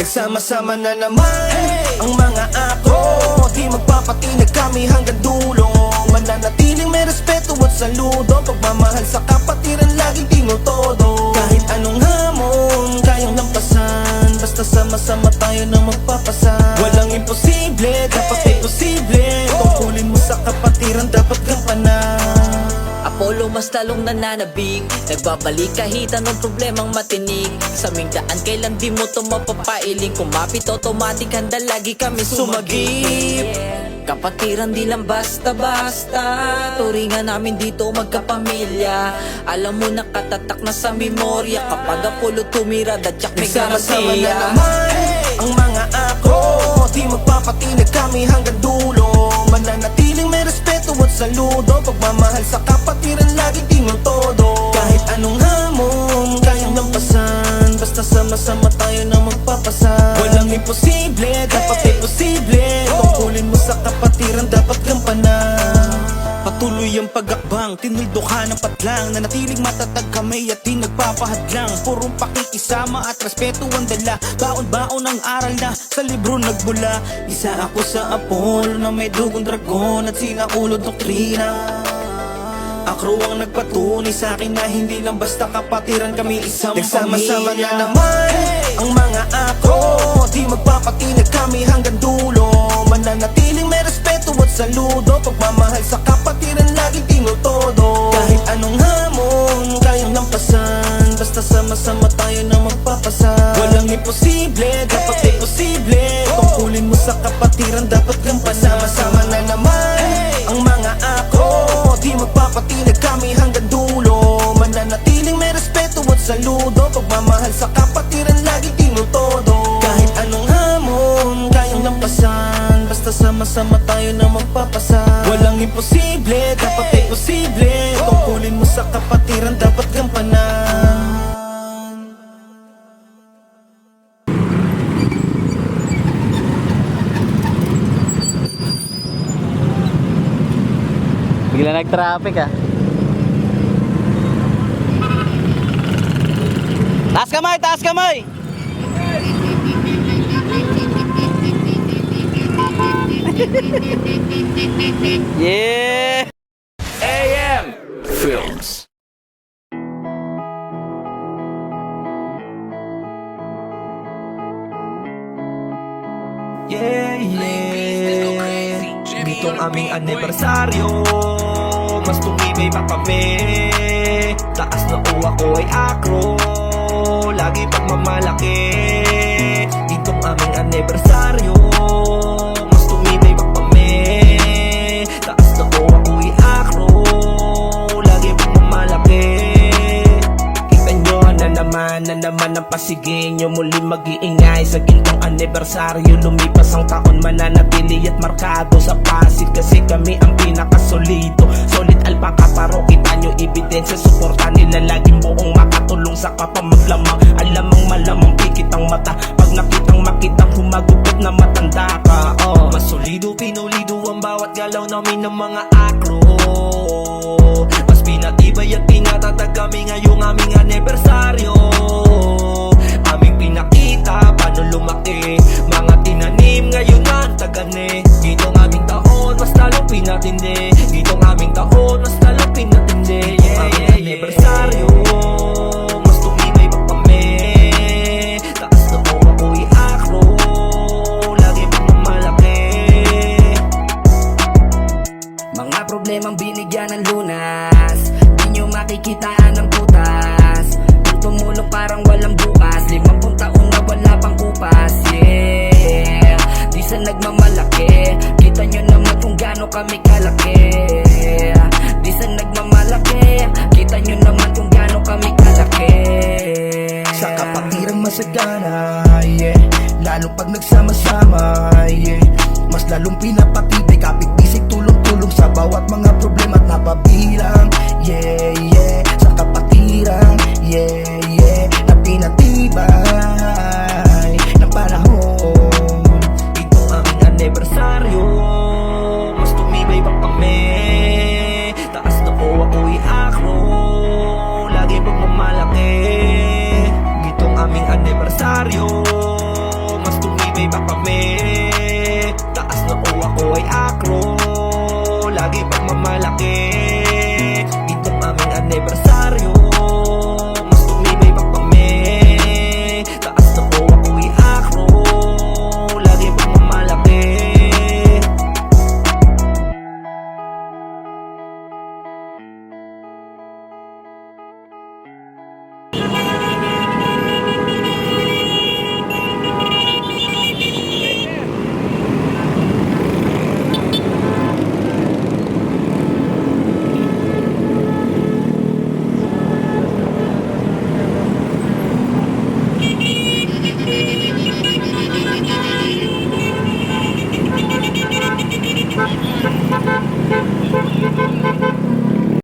Nagsama-sama na naman ang mga ako, di magpapatinag kami hanggang dulo. Mananatiling may respeto at saludo, pagmamahal sa kapatiran laging tinutodo. Kahit anong hamon, kayang lampasan, basta sama-sama tayo na magpapasan. Walang imposible, dapat ay posible. Tungkulin mo sa kapatiran, dapat gampanan. Apollo mas lalong nananabik, nagbabalik kahit anong problemang matinik. Sa aming daan kailan di mo to mapapailing, kumapit automatic handa lagi kami sumagip. Kapatiran di lang basta-basta, turingan namin dito magkapamilya. Alam mo nakatatak na sa memorya, kapag Apollo tumira dadyak may Nagsama-sama na garantiya. naman ang mga ako, di magpapatinag kami hanggang dulo. Mananatiling may respeto at saludo, pagmamahal sa kapatiran laging tinutodo. Kahit anong hamon, kayang lampasan, basta sama-sama tayo na magpapasan. Walang imposible, dapat ay posible. Tungkulin mo sa kapatiran, dapat gampanan. Patuloy ang pag-akbang, tinuldo ka ng patlang, nanatiling matatag kami at di nagpapahadlang. Purong pakikisama at respeto ang dala, baon-baon ang aral na sa libro nagbula. Isa ako sa Apollo na may dugong dragon at sinaulo doktrina. Akro ang nagpatunay sa akin na hindi lang basta kapatiran, kami isang nagsama-sama na naman ang mga ako, di magpapatinag kami hanggang dulo. Mananatiling may respeto at saludo, pagmamahal sa kapatiran laging tinutodo. Kahit anong hamon, kayang lampasan, basta sama-sama tayo na magpapasan. Walang imposible, dapat ay posible. Tungkulin mo sa kapatiran, dapat gampanan. Sama-sama na naman ang mga ako, di magpapatinag kami hanggang dulo. Mananatiling may respeto at saludo, pagmamahal sa kapatiran laging tinutodo. Kahit anong hamon, kayang lampasan, basta sama-sama tayo na magpapasan. Walang imposible, dapat ay posible. Tungkulin mo sa kapatiran, dapat gampanan. Bigla nag-traffic ah. Taas kamay, taas kamay! Yeah! AM Films. Yeah, yeah. Ditong aming anibersaryo, mas tumibay pa kami. Taas na uwa ko ay akro, lagi pagmamalaki. Ditong aming anibersaryo, mas tumibay pa kami. Taas na uwa ko ay akro, lagi pagmamalaki. Kita nyo na naman ang pasiging nyo, muli mag-iingay sa gintong anibersaryo. Lumipas ang taon, mananatili at markado sa Pasig, kasi kami ang pinakasolido. Solid alpaka paro, kita nyo ebidensya, suporta nila laging buong makatulong sa kapamaglamang. Alamang malamang pikit ang mata, pag nakitang makitang humagupit na matanda ka. Mas solido, pinulido ang bawat galaw namin ng mga akro. Mas pinatibay at pinatatag kami ngayong aming anibersaryo. Aming pinakita, paano lumaki, mga tinanim ngayon ang tagani. Ditong aming taon, mas lalong pinatindi. Ditong aming taon, mas lalong pinatindi. Yeah, yeah, anibersaryo, mas tumibay pa kami. Taas na ko ako'y akro, lagi pagmamalaki. Mga problemang binigyan ng lunas, di nyo makikitaan ng putas. Kung tumulong parang walang bukas, 50 taon na wala pang kupas. Yeah, di sa nagmamalaki, kita nyo naman kung gaano kami kalaki. Di sa nagmamalaki, kita nyo naman kung gaano kami kalaki. Sa kapatirang masagana, yeah, lalo pag nagsama-sama, yeah, mas lalong pinapatibay, kapit-bisig, tulong-tulong sa bawat mga problema at napabilang. Yeah, yeah, sa